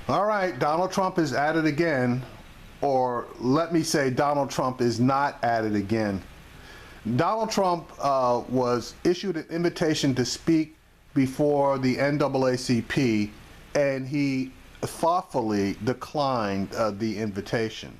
All right, Donald Trump is at it again, or let me say Donald Trump is not at it again. Donald Trump was issued an invitation to speak before the NAACP, and he thoughtfully declined the invitation.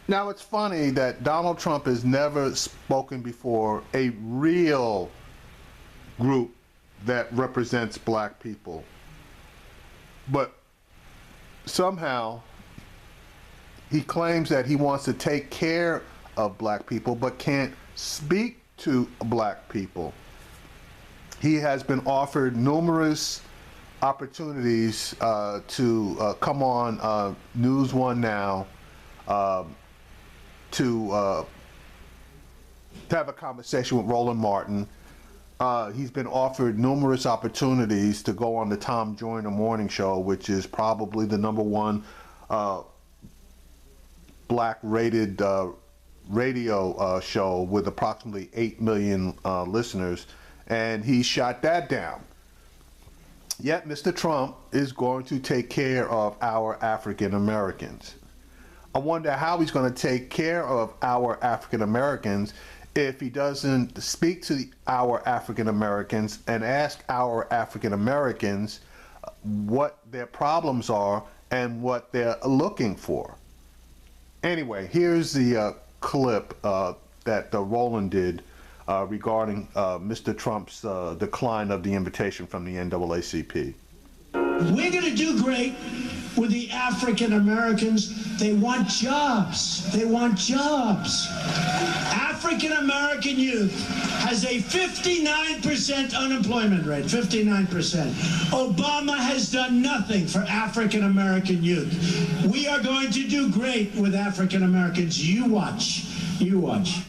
Now, it's funny that Donald Trump has never spoken before a real group that represents black people. But somehow he claims that he wants to take care of black people but can't speak to black people. He has been offered numerous opportunities to come on News One Now to have a conversation with Roland Martin. He's been offered numerous opportunities to go on the Tom Joyner Morning Show, which is probably the #1 black-rated radio show with approximately 8 million listeners, and he shot that down. Yet Mr. Trump is going to take care of our African Americans. I wonder how he's going to take care of our African Americans if he doesn't speak to our African Americans and ask our African Americans what their problems are and what they're looking for. Anyway, here's the clip that Roland did regarding Mr. Trump's decline of the invitation from the NAACP. We're going to do great with the African Americans. They want jobs. They want jobs. African American youth has a 59% unemployment rate, 59%. Obama has done nothing for African American youth. We are going to do great with African Americans. You watch. You watch.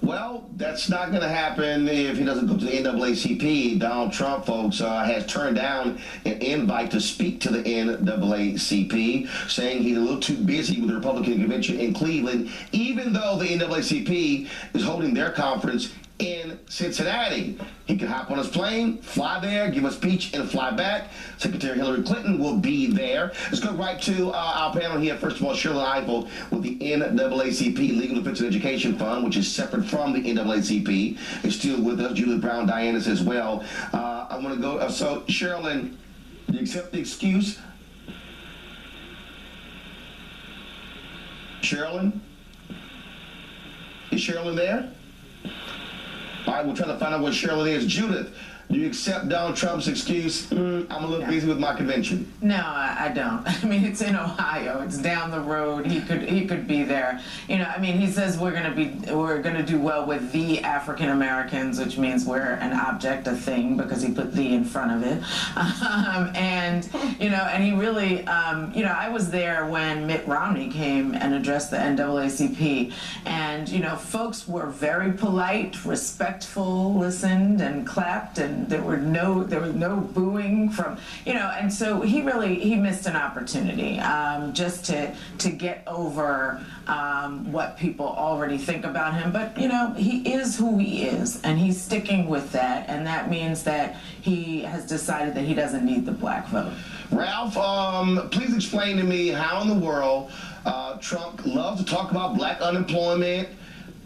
Well, that's not going to happen if he doesn't go to the NAACP. Donald Trump, folks, has turned down an invite to speak to the NAACP, saying he's a little too busy with the Republican convention in Cleveland, even though the NAACP is holding their conference in Cincinnati. He can hop on his plane, fly there, give a speech, and fly back. Secretary Hillary Clinton will be there. Let's go right to our panel here. First of all, Shirley Eifel with the NAACP Legal Defense and Education Fund, which is separate from the NAACP, is still with us. Judith Brown Dianis as well. I want to go. So, Shirley, do you accept the excuse? Shirley? Is Shirley there? All right, we'll try to find out what Shirley is. Judith, do you accept Donald Trump's excuse? I'm a little busy with my convention. No, I don't. I mean, it's in Ohio. It's down the road. He could be there. You know, I mean, he says we're gonna do well with the African Americans, which means we're an object, a thing, because he put the in front of it. And you know, and he really, you know, I was there when Mitt Romney came and addressed the NAACP, and you know, folks were very polite, respectful, listened and clapped, and there was no booing from, you know, and so he missed an opportunity just to get over what people already think about him. But you know, he is who he is, and he's sticking with that, and that means that he has decided that he doesn't need the black vote. Ralph, please explain to me how in the world Trump loves to talk about black unemployment,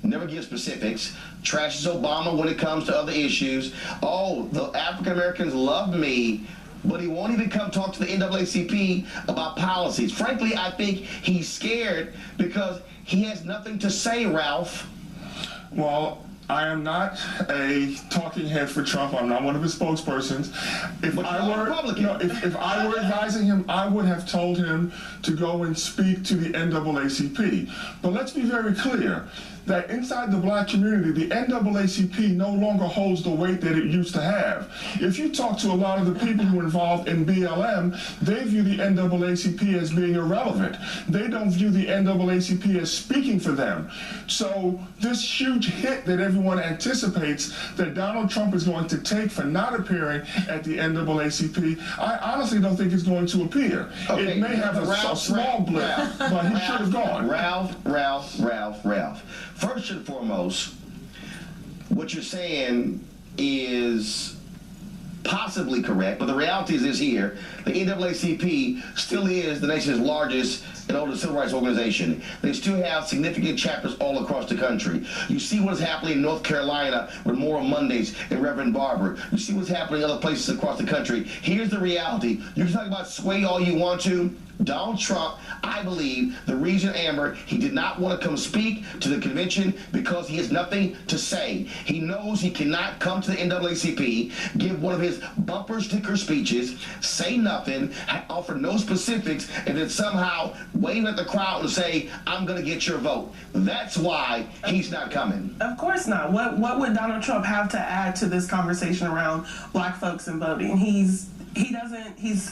never give specifics, trashes Obama when it comes to other issues. Oh, the African Americans love me, but he won't even come talk to the NAACP about policies. Frankly, I think he's scared because he has nothing to say, Ralph. Well, I am not a talking head for Trump. I'm not one of his spokespersons. If I were advising him, I would have told him to go and speak to the NAACP. But let's be very clear that inside the black community, the NAACP no longer holds the weight that it used to have. If you talk to a lot of the people who are involved in BLM, they view the NAACP as being irrelevant. They don't view the NAACP as speaking for them. So this huge hit that everyone anticipates that Donald Trump is going to take for not appearing at the NAACP, I honestly don't think it's going to appear. Okay, it may have a small blip, but he should have gone. Ralph. First and foremost, what you're saying is possibly correct, but the reality is this here. The NAACP still is the nation's largest and oldest civil rights organization. They still have significant chapters all across the country. You see what is happening in North Carolina with Moral Mondays and Reverend Barber. You see what's happening in other places across the country. Here's the reality. You can talk about sway all you want to. Donald Trump, I believe, the reason, Amber, he did not want to come speak to the convention because he has nothing to say. He knows he cannot come to the NAACP, give one of his bumper sticker speeches, say nothing, offer no specifics, and then somehow wave at the crowd and say, I'm going to get your vote. That's why he's not coming. Of course not. What would Donald Trump have to add to this conversation around black folks and voting? He's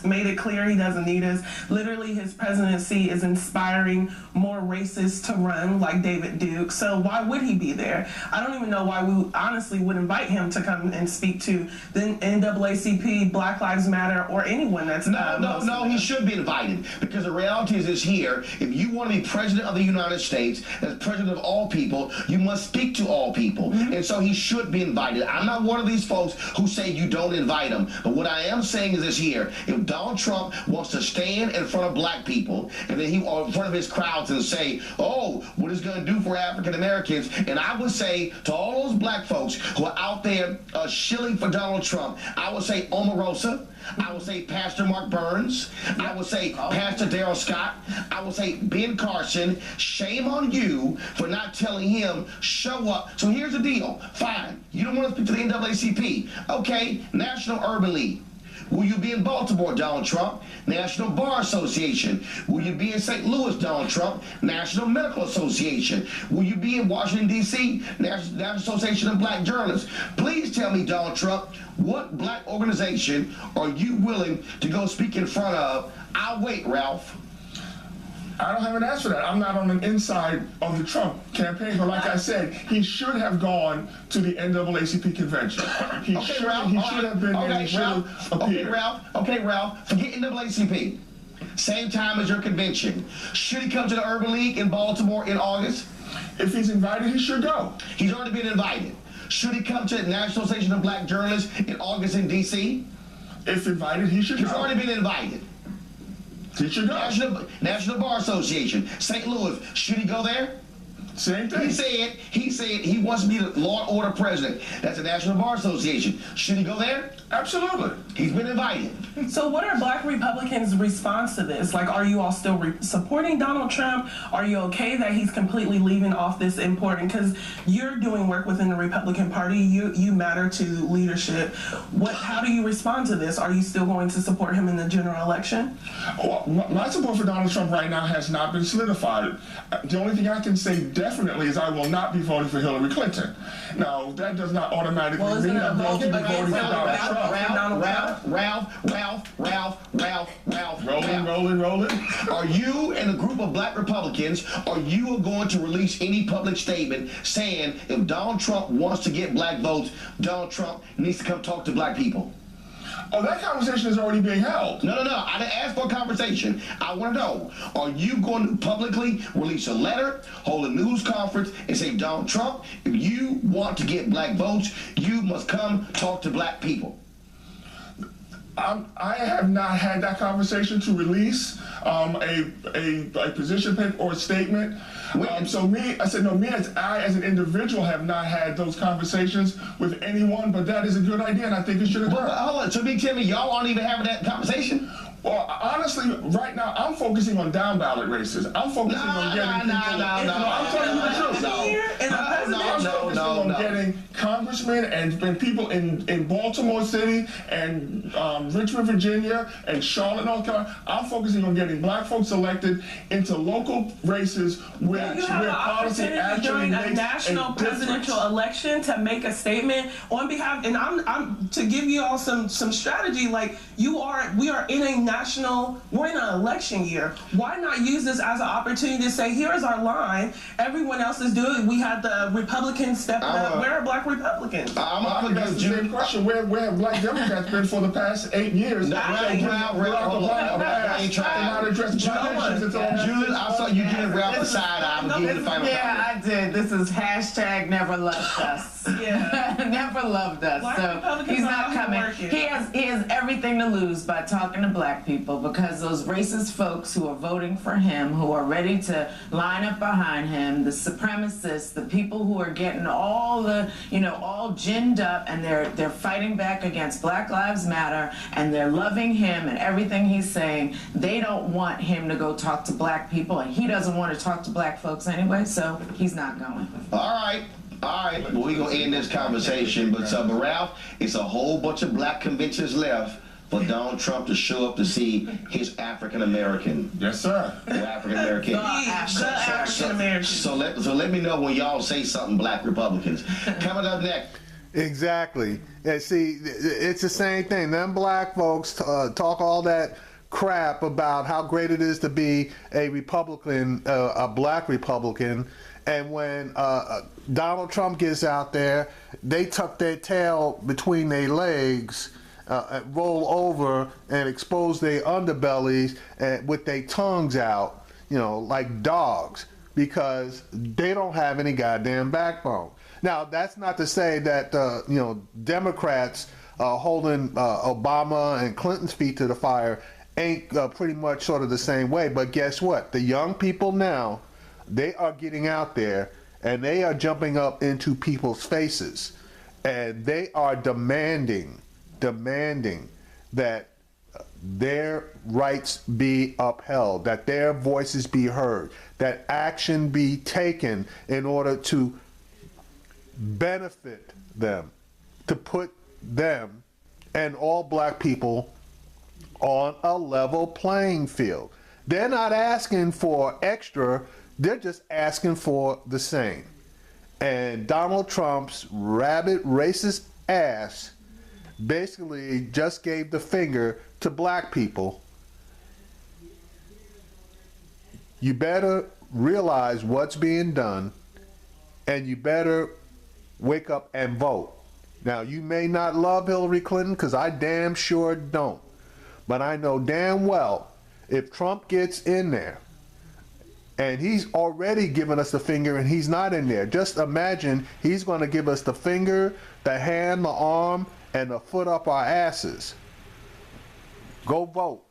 made it clear he doesn't need us. Literally, his presidency is inspiring more racists to run, like David Duke. So why would he be there? I don't even know why we honestly would invite him to come and speak to the NAACP, Black Lives Matter, or anyone that's No, he should be invited, because the reality is this here. If you want to be president of the United States, as president of all people, you must speak to all people. And so he should be invited. I'm not one of these folks who say you don't invite him. But what I am saying is this here. If Donald Trump wants to stand in front of black people and then or in front of his crowds and say, oh, what is going to do for African Americans, and I would say to all those black folks who are out there shilling for Donald Trump, I would say Omarosa, I would say Pastor Mark Burns, I would say Pastor Darrell Scott, I would say Ben Carson. Shame on you for not telling him, show up. So here's the deal. Fine, you don't want to speak to the NAACP. Okay, National Urban League. Will you be in Baltimore, Donald Trump? National Bar Association. Will you be in St. Louis, Donald Trump? National Medical Association. Will you be in Washington, D.C.? National Association of Black Journalists. Please tell me, Donald Trump, what black organization are you willing to go speak in front of? I'll wait, Ralph. I don't have an answer for that. I'm not on the inside of the Trump campaign, but like I said, he should have gone to the NAACP convention. He should have been there. He should have appeared. Okay, Ralph, forget NAACP. Same time as your convention. Should he come to the Urban League in Baltimore in August? If he's invited, he should go. He's already been invited. Should he come to the National Association of Black Journalists in August in D.C.? If invited, he should go. He's already been invited. He should go. National Bar Association, St. Louis. Should he go there? Same thing. He said he wants to be the law and order president. That's the National Bar Association. Should he go there? Absolutely. He's been invited. So what are black Republicans' response to this? Like, are you all still supporting Donald Trump? Are you okay that he's completely leaving off this important? Because you're doing work within the Republican Party. You matter to leadership. How do you respond to this? Are you still going to support him in the general election? Well, my support for Donald Trump right now has not been solidified. The only thing I can say definitely is I will not be voting for Hillary Clinton. Now, that does not automatically mean I'm going to be voting for Donald Trump. Ralph. Rolling. Are you and a group of black Republicans, are you going to release any public statement saying if Donald Trump wants to get black votes, Donald Trump needs to come talk to black people? Oh, that conversation is already being held. No. I didn't ask for a conversation. I want to know, are you going to publicly release a letter, hold a news conference, and say, Donald Trump, if you want to get black votes, you must come talk to black people? I have not had that conversation to release a position paper or a statement. So me as an individual have not had those conversations with anyone, but that is a good idea, and I think it should occur. Well, hold on. So big tell me, y'all aren't even having that conversation? Well, honestly, right now, I'm focusing on down ballot races. I'm focusing on getting people. I'm telling you the truth. I'm focusing on getting congressmen and people in Baltimore City and Richmond, Virginia, and Charlotte, North Carolina. I'm focusing on getting black folks elected into local races where policy actually makes a national presidential election to make a statement on behalf. And I'm to give you all some strategy. Like we are in a we're in an election year. Why not use this as an opportunity to say, here's our line. Everyone else is doing it. We had the Republicans stepping up. Where are black Republicans? I'm going to ask the same question. Where have black Democrats been for the past 8 years? Ralph, I ain't trying not to address black issues until Julian, I saw you getting Ralph the side eye. I'm giving you the final comment. Yeah, I did. This is hashtag never loved us. Yeah. Never loved us. Black So Republicans he's are not out here coming. working. He has everything to lose by talking to black people, because those racist folks who are voting for him, who are ready to line up behind him, the supremacists, the people who are getting all the, all ginned up, and they're fighting back against Black Lives Matter, and they're loving him and everything he's saying. They don't want him to go talk to black people, and he doesn't want to talk to black folks anyway, so he's not going. All right. Well, we're going to end this conversation. But Ralph, it's a whole bunch of black conventions left for Donald Trump to show up to see his African American. Yes, sir. African American. African American. So let me know when y'all say something, black Republicans. Coming up next. Exactly. And see, it's the same thing. Them black folks talk all that crap about how great it is to be a Republican, a black Republican. And when Donald Trump gets out there, they tuck their tail between their legs, roll over, and expose their underbellies with their tongues out, like dogs, because they don't have any goddamn backbone. Now, that's not to say that, Democrats holding Obama and Clinton's feet to the fire ain't pretty much sort of the same way. But guess what? The young people now, they are getting out there and they are jumping up into people's faces, and they are demanding that their rights be upheld, that their voices be heard, that action be taken in order to benefit them, to put them and all black people on a level playing field. They're not asking for extra. They're just asking for the same. And Donald Trump's rabid racist ass basically just gave the finger to black people. You better realize what's being done, and you better wake up and vote. Now, you may not love Hillary Clinton, because I damn sure don't. But I know damn well if Trump gets in there, and he's already given us the finger and he's not in there. Just imagine he's going to give us the finger, the hand, the arm, and the foot up our asses. Go vote.